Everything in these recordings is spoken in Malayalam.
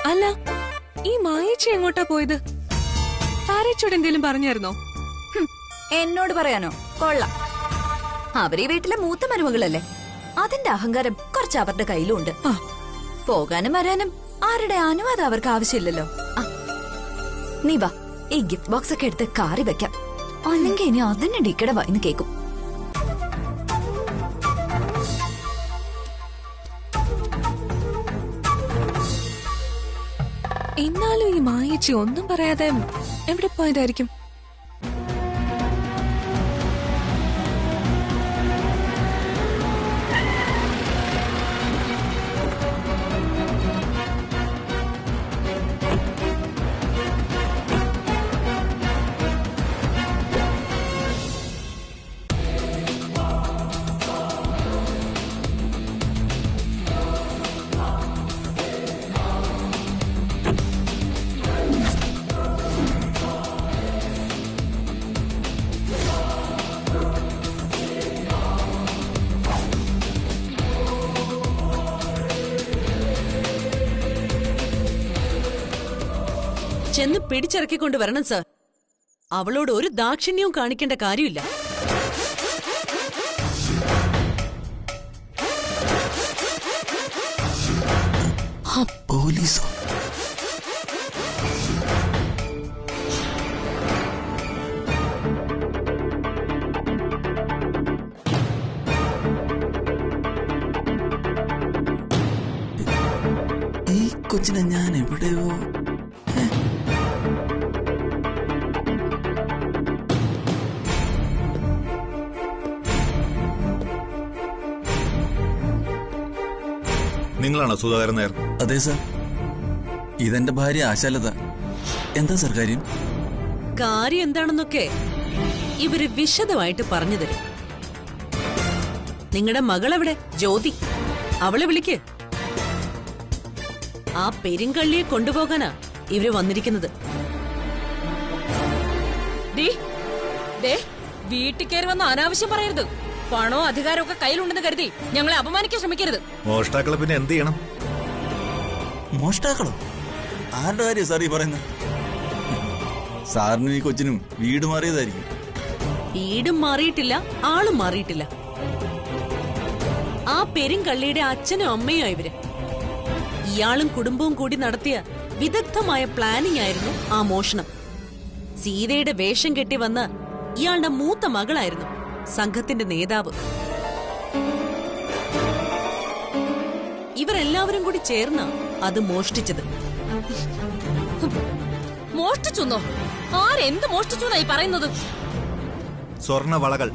അല്ല, ഈ മായേച്ചി എങ്ങോട്ടാ പോയത്? താരേച്ചോട് എന്തേലും പറഞ്ഞായിരുന്നോ? എന്നോട് പറയാനോ? കൊള്ളാം. അവരീ വീട്ടിലെ മൂത്ത മരുമകളല്ലേ, അതിന്റെ അഹങ്കാരം കുറച്ച് അവരുടെ കയ്യിലുണ്ട്. പോകാനും വരാനും ആരുടെ അനുവാദം അവർക്ക് ആവശ്യമില്ലല്ലോ. നീ വാ, ഈ ഗിഫ്റ്റ് ബോക്സ് ഒക്കെ എടുത്ത് കാറി വെക്കാം. അല്ലെങ്കിൽ ഇനി അതിന്റെ ഡിക്കട വായിന്ന് കേക്കും. എന്നാലും ഈ മായേച്ചി ഒന്നും പറയാതെ എവിടെ പോയതായിരിക്കും? ചെന്ന് പിടിച്ചിറക്കിക്കൊണ്ട് വരണം സർ. അവളോട് ഒരു ദാക്ഷിണ്യവും കാണിക്കേണ്ട കാര്യമില്ല. പോലീസോ? ഈ കൊച്ചിനെ ഞാൻ എവിടെയോ നിങ്ങളാണോ സുധാകരൻ നായർ? അതെ സാർ, ഇതെന്റെ ഭാര്യ ആശാലത. എന്താ സാർ കാര്യം? കാര്യം എന്താണെന്നൊക്കെ ഇവര് വിശദമായിട്ട് പറഞ്ഞു തരും. നിങ്ങളുടെ മകളെവിടെ? ജ്യോതി. അവളെ വിളിക്ക്. ആ പെരുങ്കള്ളിയെ കൊണ്ടുപോകാനാ ഇവര് വന്നിരിക്കുന്നത്. വീട്ടിൽ കയറി വന്ന് അനാവശ്യം പറയരുത്. പണോ അധികാരവും ഒക്കെ കയ്യിലുണ്ടെന്ന് കരുതി ഞങ്ങളെ അപമാനിക്കാൻ ശ്രമിക്കരുത്. മോഷ്ടാക്കളെ പിന്നെ എന്ത് ചെയ്യണം? മോഷ്ടാക്കളോ? ആരുടെ കാര്യം സാർ ഈ പറയുന്നത്? സാറിനും ഈ കൊച്ചിനും വീട് മാറിയതായിരിക്കും. വീടും മാറിയിട്ടില്ല, ആളും മാറിയിട്ടില്ല. ആ പെരുങ്കള്ളിയുടെ അച്ഛനും അമ്മയും ഇവര്. ഇയാളും കുടുംബവും കൂടി നടത്തിയ വിദഗ്ധമായ പ്ലാനിംഗ് ആയിരുന്നു ആ മോഷണം. സീതയുടെ വേഷം കെട്ടി വന്ന ഇയാളുടെ മൂത്ത മകളായിരുന്നു സംഘത്തിന്റെ നേതാവ്. ഇവരെല്ലാവരും കൂടി ചേർന്ന അത് മോഷ്ടിച്ചത്. മോഷ്ടിച്ചെന്നോ? ആരെന്ത് മോഷ്ടിച്ചു എന്നായി പറയുന്നത്? സ്വർണവളകൾ.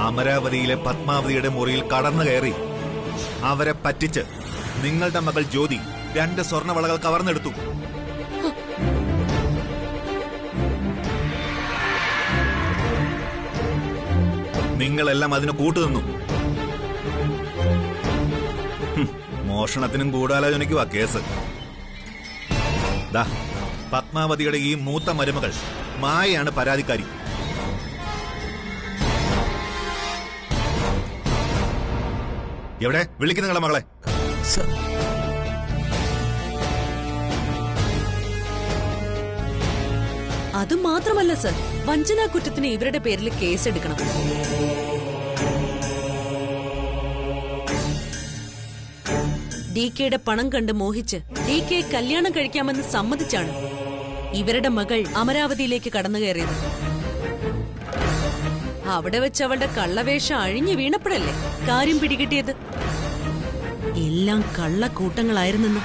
അമരാവതിയിലെ പത്മാവതിയുടെ മുറിയിൽ കടന്നു കയറി അവരെ പറ്റിച്ച് നിങ്ങളുടെ മകൾ ജ്യോതി 2 സ്വർണവളകൾ കവർന്നെടുത്തു. നിങ്ങളെല്ലാം അതിന് കൂട്ടുനിന്നു. മോഷണത്തിനും ഗൂഢാലോചനയ്ക്കുവാ കേസ്. പത്മാവതിയുടെ ഈ മൂത്ത മരുമകൾ മായയാണ് പരാതിക്കാരി. എവിടെ? വിളിക്കുന്ന നിങ്ങളെ മകളെ. അത് മാത്രമല്ല സർ, വഞ്ചനാ കുറ്റത്തിന് ഇവരുടെ പേരിൽ കേസെടുക്കണം. DKയുടെ പണം കണ്ട് മോഹിച്ച് DK കല്യാണം കഴിക്കാമെന്ന് സമ്മതിച്ചാണ് ഇവരുടെ മകൾ അമരാവതിയിലേക്ക് കടന്നു കയറിയത്. അവിടെ വെച്ച് അവളുടെ കള്ളവേഷം അഴിഞ്ഞു വീണപ്പോഴല്ലേ കാര്യം പിടികിട്ടിയത്. എല്ലാം കള്ളക്കൂട്ടങ്ങളായിരുന്നെന്ന്.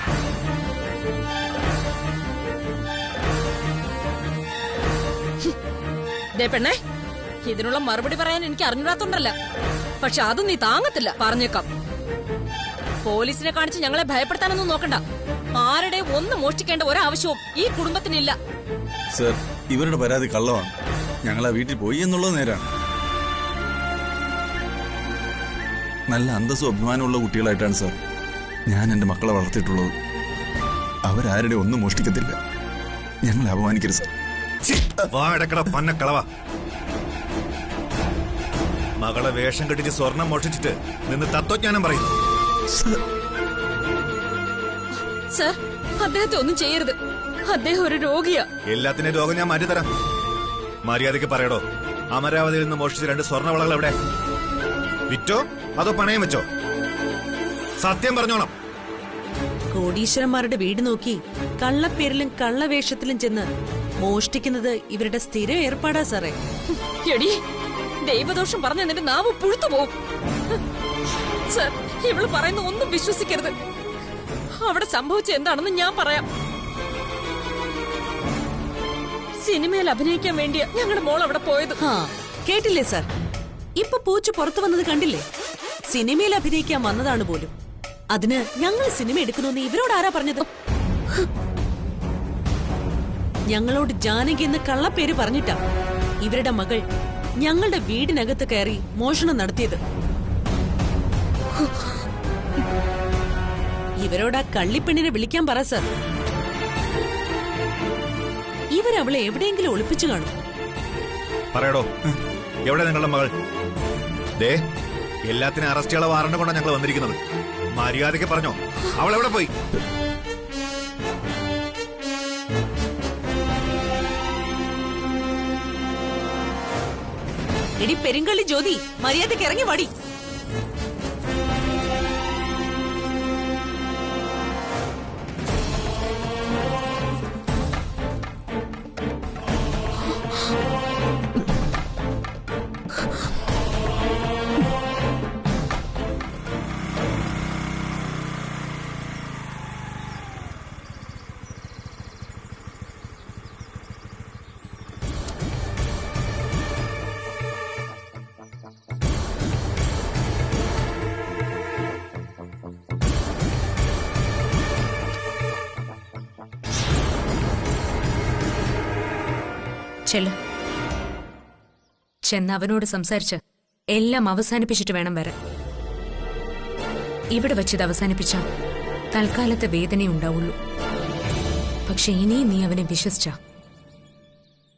പെണ്ണേ, ഇതിനുള്ള മറുപടി പറയാൻ എനിക്ക് അറിഞ്ഞൂടാത്തോണ്ടല്ല, പക്ഷെ അതും നീ താങ്ങത്തില്ല, പറഞ്ഞേക്കാം. പോലീസിനെ കാണിച്ച് ഞങ്ങളെ ഭയപ്പെടുത്താനൊന്നും നോക്കണ്ട. ആരുടെ ഒന്നും മോഷ്ടിക്കേണ്ട ഒരാവശ്യവും ഈ കുടുംബത്തിനില്ല. സർ, ഇവരുടെ പരാതി കള്ളമാണ്. ഞങ്ങൾ ആ വീട്ടിൽ പോയി എന്നുള്ളത് നേരാണ്. നല്ല അന്തസ്സും അഭിമാനമുള്ള കുട്ടികളായിട്ടാണ് സാർ ഞാൻ എന്റെ മക്കളെ വളർത്തിയിട്ടുള്ളത്. അവരാരുടെ ഒന്നും മോഷ്ടിക്കത്തില്ല. ഞങ്ങളെ അപമാനിക്കരുത് സാർ. മകളെ വേഷം കെട്ടിച്ച് സ്വർണം മോഷ്ടിച്ചിട്ട് നിന്ന് തത്വജ്ഞാനം പറയുന്നു. സർ, അദ്ദേഹത്തെ ഒന്നും ചെയ്യരുത്. അദ്ദേഹം ഒരു രോഗിയാ. എല്ലാത്തിനും രോഗം ഞാൻ മാറ്റിത്തരാം. മര്യാദയ്ക്ക് പറയടോ, അമരാവതിയിൽ നിന്ന് മോഷ്ടിച്ച 2 സ്വർണ്ണവളകൾ എവിടെ? വിറ്റോ അതോ പണയം വെച്ചോ? സത്യം പറഞ്ഞോണം. കോടീശ്വരന്മാരുടെ വീട് നോക്കി കള്ളപ്പേരിലും കള്ളവേഷത്തിലും ചെന്ന് മോഷ്ടിക്കുന്നത് ഇവരുടെ സ്ഥിരം ഏർപ്പാടാ സാറേ. എടി, ദൈവദോഷം പറഞ്ഞ നിന്റെ നാവ് പുഴുത്തു പോവും. സർ, ഇവള് പറയുന്ന ഒന്നും വിശ്വസിക്കരുത്. അവിടെ സംഭവിച്ച എന്താണെന്ന് ഞാൻ പറയാം. സിനിമയിൽ അഭിനയിക്കാൻ വേണ്ടിയാ ഞങ്ങളുടെ മോൾ അവിടെ പോയത്. കേട്ടില്ലേ സാർ? ഇപ്പൊ പൂച്ചു പുറത്തു വന്നത് കണ്ടില്ലേ? സിനിമയിൽ അഭിനയിക്കാൻ വന്നതാണ് പോലും. അതിന് ഞങ്ങൾ സിനിമ എടുക്കണമെന്ന് ഇവരോട് ആരാ പറഞ്ഞത്? ഞങ്ങളോട് ജാനകി എന്ന് കള്ളപ്പേര് പറഞ്ഞിട്ടാ ഇവരുടെ മകൾ ഞങ്ങളുടെ വീടിനകത്ത് കയറി മോഷണം നടത്തിയത്. ഇവരോട് ആ കള്ളിപ്പെണ്ണിനെ വിളിക്കാൻ പറ സർ. ഇവരവളെ എവിടെയെങ്കിലും ഒളിപ്പിച്ചു കാണും. പറയടോ, എവിടെ നിങ്ങളുടെ മകൾ? ദേ, എല്ലാത്തിനും അറസ്റ്റ് ചെയ്യാനുള്ള വാറണ്ട് കൊണ്ടാണ് ഞങ്ങൾ വന്നിരിക്കുന്നത്. മര്യാദയ്ക്ക് പറഞ്ഞോ, അവൾ എവിടെ പോയി? എടി പെരുങ്കള്ളി ജ്യോതി, മര്യാദയ്ക്ക് ഇറങ്ങി വാടി. ചെന്ന് അവനോട് സംസാരിച്ച് എല്ലാം അവസാനിപ്പിച്ചിട്ട് വേണം വരാൻ. ഇവിടെ വച്ചിത് അവസാനിപ്പിച്ച തൽക്കാലത്തെ വേദനയുണ്ടാവുള്ളൂ. പക്ഷെ ഇനിയും നീ അവനെ വിശ്വസിച്ച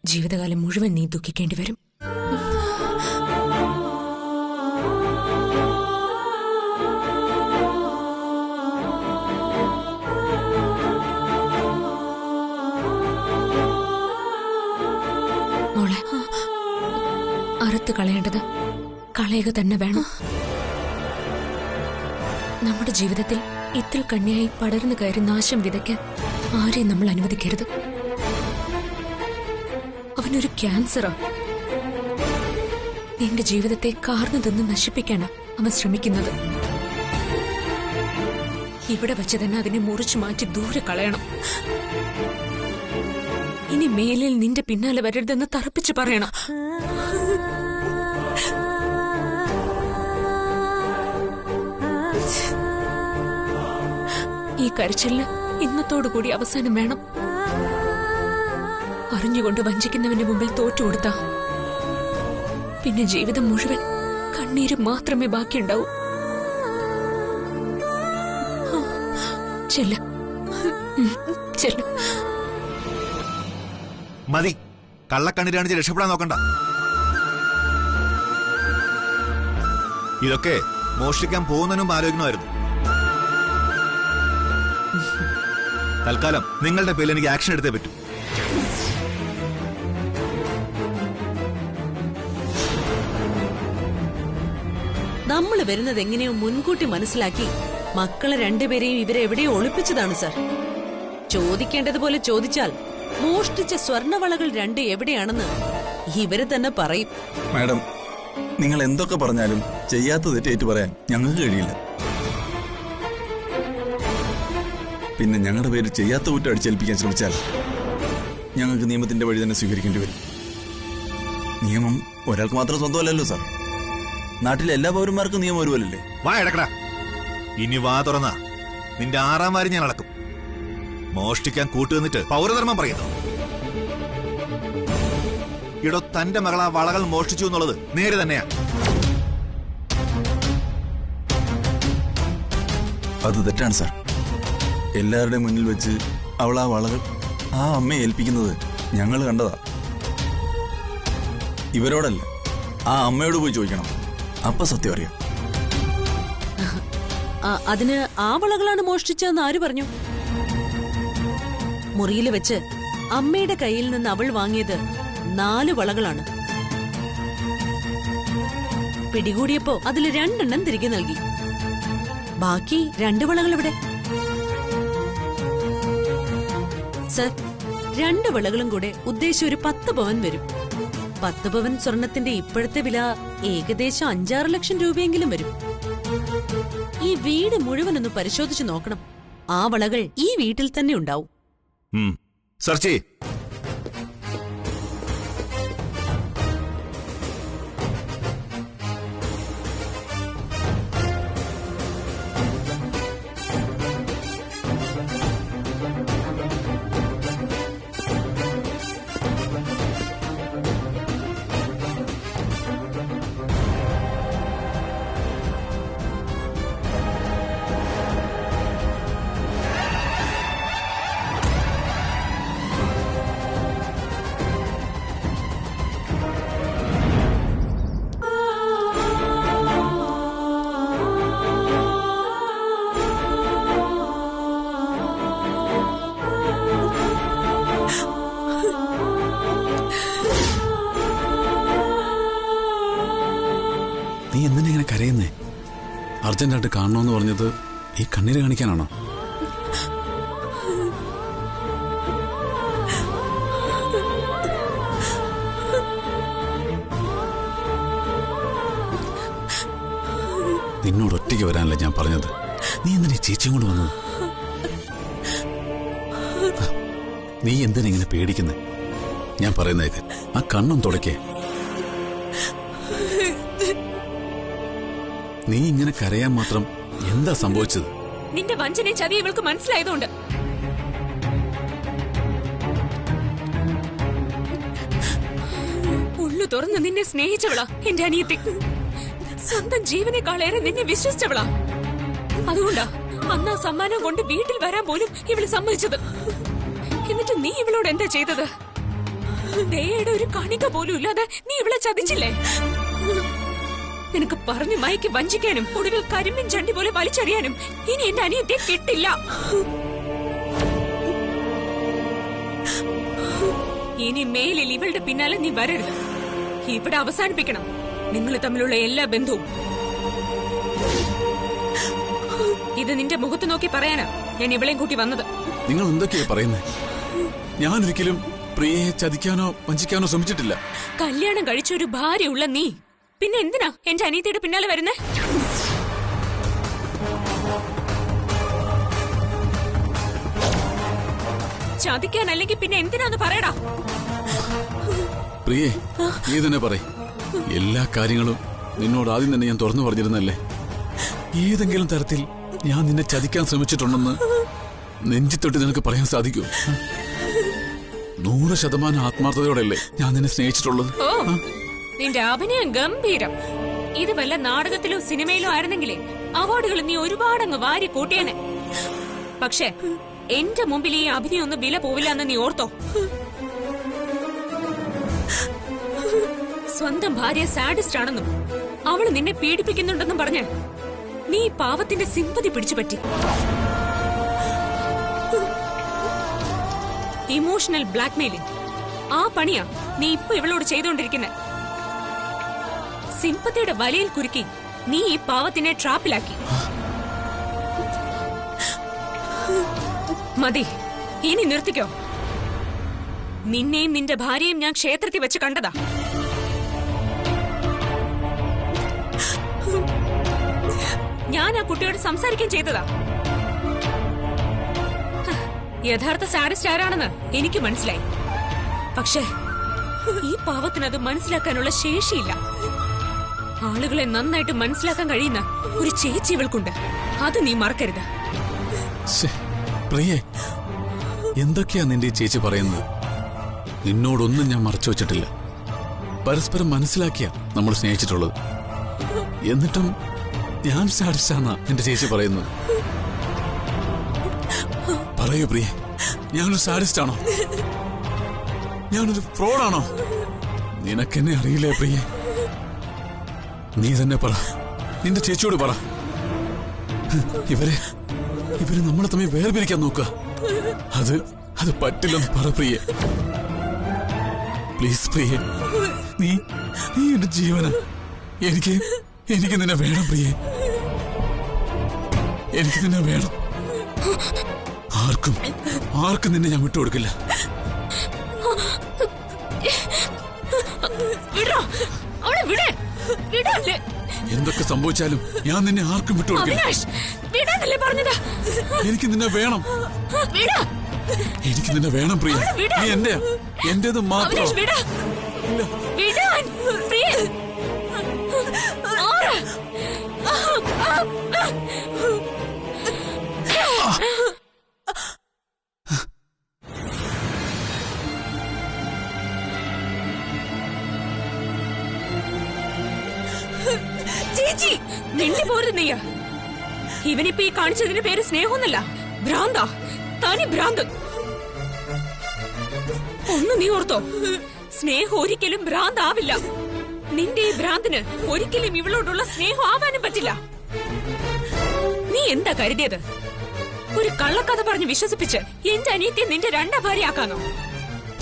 ജീവിതകാലം മുഴുവൻ നീ ദുഃഖിക്കേണ്ടി വരും. മോളെ, അറുത്ത് കളയേണ്ടത് കളയുക തന്നെ വേണം. നമ്മുടെ ജീവിതത്തിൽ ഇത്തിൽ കണ്ണിയായി പടർന്നു കയറി നാശം വിതയ്ക്കാൻ ആരെയും നമ്മൾ അനുവദിക്കരുത്. അവനൊരു ക്യാൻസറാ. നിന്റെ ജീവിതത്തെ കാർന്നു തിന്ന് നശിപ്പിക്കാനാ അവൻ ശ്രമിക്കുന്നത്. ഇവിടെ വെച്ച് തന്നെ അതിനെ മുറിച്ചു മാറ്റി ദൂരെ കളയണം. ഇനി മേലിൽ നിന്റെ പിന്നാലെ വരരുതെന്ന് തറപ്പിച്ചു പറയണം. ഈ കരച്ചിലിന് ഇന്നത്തോടുകൂടി അവസാനം വേണം. അറിഞ്ഞുകൊണ്ട് വഞ്ചിക്കുന്നവന്റെ മുമ്പിൽ തോറ്റുകൊടുത്ത പിന്നെ ജീവിതം മുഴുവൻ കണ്ണീര് മാത്രമേ ബാക്കിയുണ്ടാവൂ. ചെല്ല ചെല്ല. മതി, കള്ളക്കണ്ണീരാണിച്ച് രക്ഷപ്പെടാൻ നോക്കണ്ട. ഇതൊക്കെ മോഷ്ടിക്കാൻ പോകുന്നതിനും ആലോചിക്കണമായിരുന്നു. തൽക്കാലം നിങ്ങളുടെ പേരിൽ എനിക്ക് ആക്ഷൻ എടുത്തേ പറ്റൂ. നമ്മൾ വരുന്നത് എങ്ങനെയോ മുൻകൂട്ടി മനസ്സിലാക്കി മക്കളെ രണ്ടുപേരെയും ഇവരെ എവിടെയോ ഒളിപ്പിച്ചതാണ് സർ. ചോദിക്കേണ്ടതുപോലെ ചോദിച്ചാൽ മോഷ്ടിച്ച സ്വർണവളകൾ 2 എവിടെയാണെന്ന് ഇവര് തന്നെ പറയും. മാഡം, നിങ്ങൾ എന്തൊക്കെ പറഞ്ഞാലും ചെയ്യാത്ത തെറ്റേറ്റ് പറയാൻ ഞങ്ങൾക്ക് കഴിയില്ല. പിന്നെ ഞങ്ങളുടെ പേര് ചെയ്യാത്ത കുറ്റം അടിച്ചേൽപ്പിക്കാൻ ശ്രമിച്ചാൽ ഞങ്ങൾക്ക് നിയമത്തിന്റെ വഴി തന്നെ സ്വീകരിക്കേണ്ടി വരും. നിയമം ഒരാൾക്ക് മാത്രം സ്വന്തമല്ലല്ലോ സാർ. നാട്ടിലെ എല്ലാ പൗരന്മാർക്കും നിയമം ഒരുപോലല്ലേ? വാ എടക്കടാ, ഇനി വാ തുറന്ന നിന്റെ 6ാം വാരി ഞാൻ അളക്കും. മോഷ്ടിക്കാൻ കൂട്ടുനിന്നിട്ട് പൗരധർമ്മം പറയുന്നു. ഇടോ, തന്റെ മകൾ ആ വളകൾ മോഷ്ടിച്ചു എന്നുള്ളത് നേരെ തന്നെയാ. അത് തെറ്റാണ് സാർ. എല്ലാവരുടെയും മുന്നിൽ വെച്ച് അവൾ ആ വളകൾ ആ അമ്മയെ ഏൽപ്പിക്കുന്നത് ഞങ്ങൾ കണ്ടതാ. ഇവരോടല്ല, ആ അമ്മയോട് പോയി ചോദിക്കണം. അപ്പൊ സത്യം അറിയാം. അതിന് ആ വളകളാണ് മോഷ്ടിച്ചതെന്ന് ആര് പറഞ്ഞു? മുറിയിൽ വെച്ച് അമ്മയുടെ കയ്യിൽ നിന്ന് അവൾ വാങ്ങിയത് 4 വളകളാണ്. പിടികൂടിയപ്പോ അതിൽ 2 എണ്ണം തിരികെ നൽകി. ബാക്കി 2 വളകൾ എവിടെ? സർ, 2 വളകളും കൂടെ ഉദ്ദേശിച്ച ഒരു 10 പവൻ വരും. 10 പവൻ സ്വർണത്തിന്റെ ഇപ്പോഴത്തെ വില ഏകദേശം 5-6 ലക്ഷം രൂപയെങ്കിലും വരും. ഈ വീട് മുഴുവനൊന്ന് പരിശോധിച്ചു നോക്കണം. ആ വളകൾ ഈ വീട്ടിൽ തന്നെ ഉണ്ടാവും. സെർച്ച് ചെയ്യ്. നീ എന്തിനാ ഇങ്ങനെ കരയുന്നേ? അർജന്റായിട്ട് കാണണമെന്ന് പറഞ്ഞത് ഈ കണ്ണീര് കാണിക്കാനാണോ? നിന്നോട് ഒറ്റയ്ക്ക് വരാനല്ല ഞാൻ പറഞ്ഞത്. നീ എന്തിനാ ചേച്ചിയും കൊണ്ട് വന്നത്? നീ എന്തിനാ ഇങ്ങനെ പേടിക്കുന്നേ? ഞാൻ പറയുന്നേക്ക്, ആ കണ്ണും തുടക്കേ. നീ ഇങ്ങനെ കരയാൻ മാത്രം എന്താ സംഭവിച്ചത്? നിന്റെ വഞ്ചനയും ചതി ഇവൾക്ക് മനസ്സിലായതുകൊണ്ട്. ഉള്ളു തുറന്ന് നിന്നെ സ്നേഹിച്ചവളാ എന്റെ അനിയത്തി. സ്വന്തം ജീവനേക്കാളേറെ നിന്നെ വിശ്വസിച്ചവളാ. അതുകൊണ്ടാ അന്ന് ആ സമ്മാനം കൊണ്ട് വീട്ടിൽ വരാൻ പോലും ഇവള് സമ്മതിച്ചത്. എന്നിട്ട് നീ ഇവളോട് എന്താ ചെയ്തത്? ദയയുടെ ഒരു കണിക പോലും ഇല്ലാതെ നീ ഇവളെ ചതിച്ചില്ലേ? നിനക്ക് പറഞ്ഞു മയക്കി വഞ്ചിക്കാനും ഒടുവിൽ കരിമ്പിൻ ചണ്ടി പോലെ വലിച്ചെറിയാനും ഇനി എന്റെ അനിയത്തെ കിട്ടില്ല. ഇനി മേലിൽ ഇവളുടെ പിന്നാലെ നീ വരരുത്. ഇവിടെ അവസാനിപ്പിക്കണം നിങ്ങൾ തമ്മിലുള്ള എല്ലാ ബന്ധവും. ഇത് നിന്റെ മുഖത്ത് നോക്കി പറയാനാ ഞാൻ ഇവളെയും കൂട്ടി വന്നത്. നിങ്ങൾ എന്തൊക്കെയാ പറയുന്നേ? ഞാൻ ഒരിക്കലും പ്രിയയെ ചതിക്കാനോ വഞ്ചിക്കാനോ ശ്രമിച്ചിട്ടില്ല. കല്യാണം കഴിച്ച ഒരു ഭാര്യയുള്ള നീ പിന്നെ എന്തിനാ എന്റെ അനിയത്തിയുടെ പിന്നാലെ വരുന്നേ? ചതിക്കാനല്ലെങ്കിൽ പിന്നെ എന്തിനാന്ന് പറയടാ. പ്രിയേ, നീ തന്നെ പറ. എല്ലാ കാര്യങ്ങളും നിന്നോട് ആദ്യം തന്നെ ഞാൻ തുറന്നു പറഞ്ഞിരുന്നല്ലേ? ഏതെങ്കിലും തരത്തിൽ ഞാൻ നിന്നെ ചതിക്കാൻ ശ്രമിച്ചിട്ടുണ്ടെന്ന് നെഞ്ചിത്തൊട്ട് നിനക്ക് പറയാൻ സാധിക്കൂ? 100% ആത്മാർത്ഥതയോടെയല്ലേ ഞാൻ നിന്നെ സ്നേഹിച്ചിട്ടുള്ളത്? ഓ, നിന്റെ അഭിനയം ഗംഭീരം. ഇത് വല്ല നാടകത്തിലോ സിനിമയിലോ ആയിരുന്നെങ്കിലേ അവാർഡുകൾ നീ ഒരുപാടങ്ങ് വാരി കൂട്ടിയേനെ. പക്ഷെ എന്റെ മുമ്പിൽ ഈ അഭിനയം ഒന്നും വില പോവില്ല എന്ന് നീ ഓർത്തോ? സ്വന്തം ഭാര്യ സാഡിസ്റ്റ് ആണെന്നും അവള് നിന്നെ പീഡിപ്പിക്കുന്നുണ്ടെന്നും പറഞ്ഞ് നീ പാവത്തിന്റെ സിമ്പതി പിടിച്ചുപറ്റി. ഇമോഷണൽ ബ്ലാക്ക്മെയിലിംഗ്, ആ പണിയാ നീ ഇപ്പൊ ഇവളോട് ചെയ്തുകൊണ്ടിരിക്കുന്നത്. സിമ്പത്തിയുടെ വലയിൽ കുരുക്കി നീ ഈ പാവത്തിനെ ട്രാപ്പിലാക്കി. മതി, ഇനി നിർത്തിക്കോ. നിന്നെയും നിന്റെ ഭാര്യയും ഞാൻ ക്ഷേത്രത്തിൽ വെച്ച് കണ്ടതാ. ഞാൻ ആ കുട്ടിയോട് സംസാരിക്കുകയും ചെയ്തതാ. യഥാർത്ഥ സാഡിസ്റ്റ് ആരാണെന്ന് എനിക്ക് മനസ്സിലായി. പക്ഷേ ഈ പാവത്തിനത് മനസ്സിലാക്കാനുള്ള ശേഷിയില്ല. ആളുകളെ നന്നായിട്ട് മനസ്സിലാക്കാൻ കഴിയുന്ന ഒരു ചേച്ചി ഇവൾക്കുണ്ട്. അത് നീ മറക്കരുത്. പ്രിയേ, എന്തൊക്കെയാ നിന്റെ ചേച്ചി പറയുന്നത്? നിന്നോടൊന്നും ഞാൻ മറച്ചു വെച്ചിട്ടില്ല. പരസ്പരം മനസ്സിലാക്കിയ നമ്മൾ സ്നേഹിച്ചിട്ടുള്ളത്. എന്നിട്ടും ഞാൻ സാഡിസ്റ്റാന്നാ എന്റെ ചേച്ചി പറയുന്നത്. പറയൂ പ്രിയേ, ഞാനൊരു സാഡിസ്റ്റാണോ? ഞാനൊരു ഫ്രോഡാണോ? നിനക്കെന്നെ അറിയില്ലേ പ്രിയേ? നീ തന്നെ പറ, നിന്റെ ചേച്ചിയോട് പറ. ഇവര് നമ്മളെ തമ്മിൽ വേർപിരിക്കാൻ നോക്കുക. അത് പറ്റില്ലെന്ന് പറ പ്രിയെ. പ്ലീസ് പ്രിയെ, നീ എന്റെ ജീവന. എനിക്ക് നിന്നെ വേണം പ്രിയെ, എനിക്ക് നിന്നെ വേണം. ആർക്കും നിന്നെ ഞാൻ വിട്ടുകൊടുക്കില്ല. എന്തൊക്കെ സംഭവിച്ചാലും ഞാൻ നിന്നെ ആർക്കും വിട്ടുകൊടുക്കില്ല. എനിക്ക് നിന്നെ വേണം, എനിക്ക് നിന്നെ വേണം പ്രിയ. നീ എന്റേത് മാത്രം. ചേച്ചി നിന്നെ പോരുത് നെയ്യ. ഇവനിപ്പോ ഈ കാണിച്ചതിന്റെ പേര് സ്നേഹമൊന്നല്ല, ഭ്രാന്താ. തനി ഭ്രാന്ത്. ഒന്ന് നീ ഓർത്തോ, സ്നേഹം ഒരിക്കലും ഭ്രാന്താവില്ല. നിന്റെ ഈ ഭ്രാന്തിന് ഒരിക്കലും ഇവളോടുള്ള സ്നേഹം ആവാനും പറ്റില്ല. നീ എന്താ കരുതിയത്? ഒരു കള്ളക്കഥ പറഞ്ഞ് വിശ്വസിപ്പിച്ച് എന്റെ അനിയത്തെ നിന്റെ രണ്ടാം ഭാര്യയാക്കാനോ?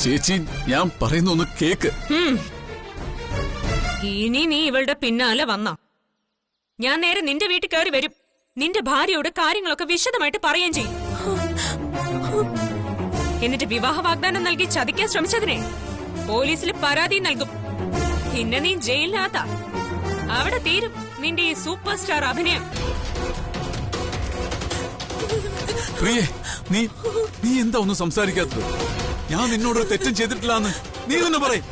ചേച്ചി, ഞാൻ പറയുന്ന ഒന്ന് കേക്ക്. ഇനി നീ ഇവളുടെ പിന്നാലെ വന്നാ ഞാൻ നേരെ നിന്റെ വീട്ടിൽ കയറി വരും. നിന്റെ ഭാര്യയോട് കാര്യങ്ങളൊക്കെ വിശദമായിട്ട് പറയുകയും ചെയ്യും. എന്നിട്ട് വിവാഹ വാഗ്ദാനം നൽകി ചതിക്കാൻ ശ്രമിച്ചതിനെ പോലീസിൽ പരാതി നൽകും. പിന്നെ നീ ജയിലിനകത്താ. അവിടെ തീരും നിന്റെ ഈ സൂപ്പർ സ്റ്റാർ അഭിനയം. പ്രിയേ, നീ എന്താ ഒന്നും സംസാരിക്കാത്തത്? ഞാൻ നിന്നോട് തെറ്റും ചെയ്തിട്ടില്ലാന്ന് നീ തന്നെ പറയും.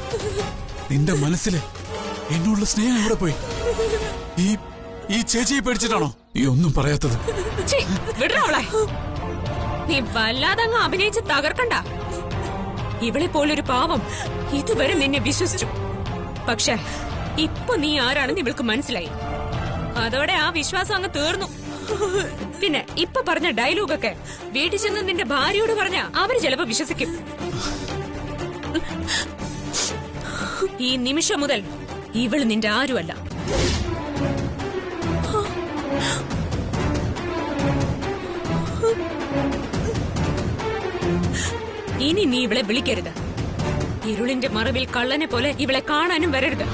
നിന്റെ മനസ്സില് എന്നോടുള്ള സ്നേഹം എവിടെ പോയി? ഈ ചേച്ചിയെ പേടിച്ചിട്ടാണോ ഈ ഒന്നും പറയാത്തത്? വിടറവളെ, നീ വല്ലാതെ അങ്ങ് അഭിനയിച്ച് തകർക്കണ്ട. ഇവളെ പോലൊരു പാവം ഇതുവരെ നിന്നെ വിശ്വസിച്ചു. പക്ഷെ ഇപ്പൊ നീ ആരാണെന്ന് ഇവൾക്ക് മനസ്സിലായി. അതോടെ ആ വിശ്വാസം അങ്ങ് തീർന്നു. പിന്നെ ഇപ്പൊ പറഞ്ഞ ഡയലോഗൊക്കെ വീട്ടിൽ ചെന്ന് നിന്റെ ഭാര്യയോട് പറഞ്ഞ അവര് ചിലപ്പോ വിശ്വസിക്കും. ഈ നിമിഷം മുതൽ ഇവള് നിന്റെ ആരുമല്ല. ഇനി നീ ഇവളെ വിളിക്കരുത്. ഇരുളിന്റെ മറവിൽ കള്ളനെ പോലെ ഇവളെ കാണാനും വരരുത്.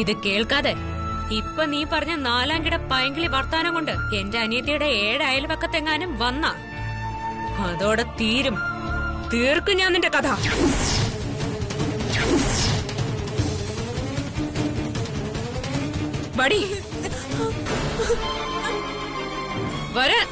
ഇത് കേൾക്കാതെ ഇപ്പൊ നീ പറഞ്ഞ 4-ാം കിട പൈങ്കിളി വർത്താനം കൊണ്ട് എന്റെ അനിയത്തിയുടെ 7 അയൽവക്കത്തെങ്ങാനും വന്ന അതോടെ തീർക്കും ഞാൻ നിന്റെ കഥ. ബടി വരാൻ.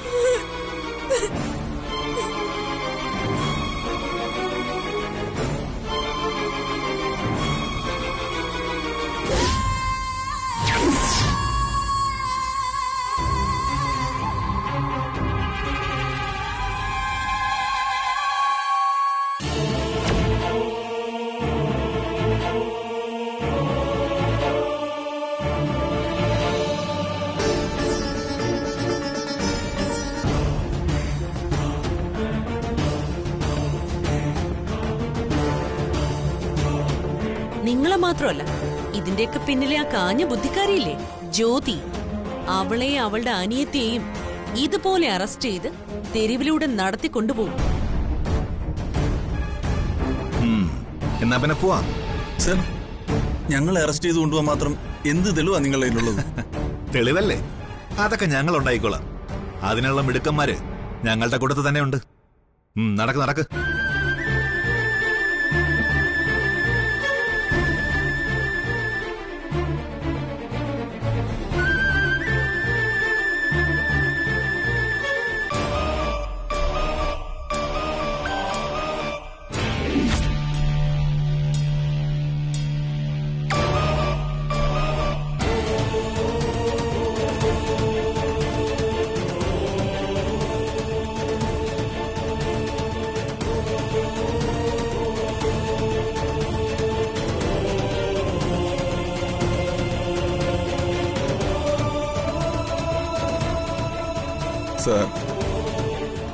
നിങ്ങളെ മാത്രമല്ല, ഇതിന്റെയൊക്കെ പിന്നിലെ ആ കാഞ്ഞ ബുദ്ധിക്കാരിയില്ലേ ജ്യോതി, അവളെ അവളുടെ അനിയത്തെയും ഇതുപോലെ അറസ്റ്റ് ചെയ്ത് തെരുവിലൂടെ നടത്തിക്കൊണ്ടുപോകും. എന്നാ പിന്നെ പോവാം. സർ, ഞങ്ങളെ അറസ്റ്റ് ചെയ്ത് കൊണ്ടുപോകാൻ മാത്രം എന്ത് തെളിവാ നിങ്ങളുടെ കയ്യിലുള്ളത്? തെളിവല്ലേ, അതൊക്കെ ഞങ്ങൾ ഉണ്ടായിക്കോളാം. അതിനുള്ള മിടുക്കന്മാര് ഞങ്ങളുടെ കൂട്ടത്തിൽ തന്നെ ഉണ്ട്. നടക്ക്. സാർ,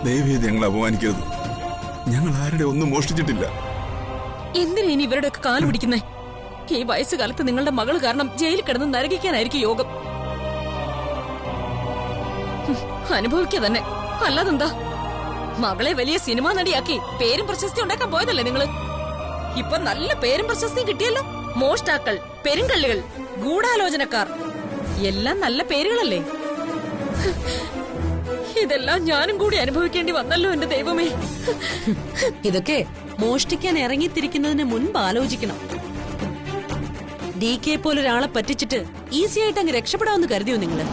ദയവേത് ഞങ്ങൾ അപമാനിക്കരുത്. ഞങ്ങൾ ആരുടെ ഒന്നും മോഷ്ടിച്ചിട്ടില്ല. എന്തിനാ ഇനി ഇവരുടെയൊക്കെ കാല് പിടിക്കുന്നേ? ഈ വയസ്സുകാലത്ത് നിങ്ങളുടെ മകള് കാരണം ജയിലിൽ കിടന്ന് നരകിക്കാനായിരിക്കും യോഗം. അനുഭവിക്കുക തന്നെ, അല്ലാതെന്താ? മകളെ വലിയ സിനിമാ നടിയാക്കി പേരും പ്രശസ്തി ഉണ്ടാക്കാൻ പോയതല്ലേ നിങ്ങള്? ഇപ്പൊ നല്ല പേരും പ്രശസ്തിയും കിട്ടിയല്ലോ. മോഷ്ടാക്കൾ, പെരുങ്കള്ളികൾ, ഗൂഢാലോചനക്കാർ, എല്ലാം നല്ല പേരുകളല്ലേ? ഇതെല്ലാം ഞാനും കൂടി അനുഭവിക്കേണ്ടി വന്നല്ലോ എന്റെ ദൈവമേ. ഇതൊക്കെ മോഷ്ടിക്കാൻ ഇറങ്ങിത്തിരിക്കുന്നതിന് മുൻപ് ആലോചിക്കണം. DK പോലൊരാളെ പറ്റിച്ചിട്ട് ഈസിയായിട്ട് അങ്ങ് രക്ഷപ്പെടാമെന്ന് കരുതിയോ നിങ്ങള്?